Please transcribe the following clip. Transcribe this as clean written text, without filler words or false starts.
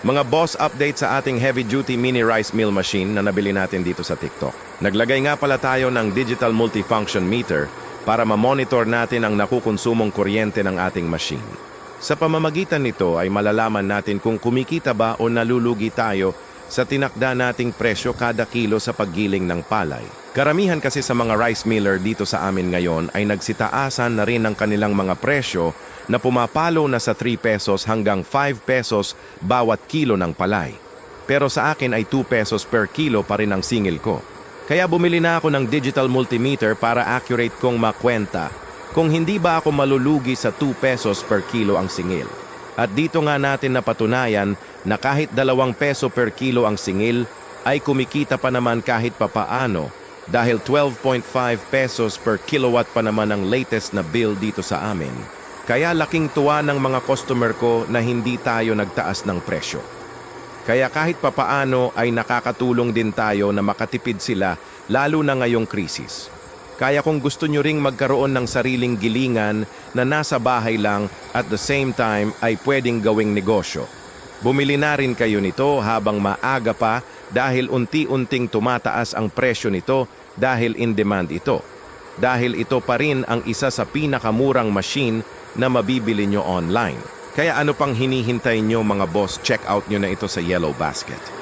Mga boss update sa ating heavy-duty mini rice mill machine na nabili natin dito sa TikTok. Naglagay nga pala tayo ng digital multifunction meter para ma-monitor natin ang nakukonsumong kuryente ng ating machine. Sa pamamagitan nito ay malalaman natin kung kumikita ba o nalulugi tayo sa tinakda nating presyo kada kilo sa paggiling ng palay. Karamihan kasi sa mga rice miller dito sa amin ngayon ay nagsitaasan na rin ang kanilang mga presyo na pumapalo na sa 3 pesos hanggang 5 pesos bawat kilo ng palay. Pero sa akin ay 2 pesos per kilo pa rin ang singil ko. Kaya bumili na ako ng digital multimeter para accurate kong makwenta kung hindi ba ako malulugi sa 2 pesos per kilo ang singil. At dito nga natin napatunayan na kahit 2 peso per kilo ang singil ay kumikita pa naman kahit papaano dahil 12.5 pesos per kilowatt pa naman ang latest na bill dito sa amin. Kaya laking tuwa ng mga customer ko na hindi tayo nagtaas ng presyo. Kaya kahit papaano ay nakakatulong din tayo na makatipid sila lalo na ngayong krisis. Kaya kung gusto nyo ring magkaroon ng sariling gilingan na nasa bahay lang at the same time ay pwedeng gawing negosyo. Bumili na rin kayo nito habang maaga pa dahil unti-unting tumataas ang presyo nito dahil in demand ito. Dahil ito pa rin ang isa sa pinakamurang machine na mabibili nyo online. Kaya ano pang hinihintay nyo mga boss, check out nyo na ito sa Yellow Basket.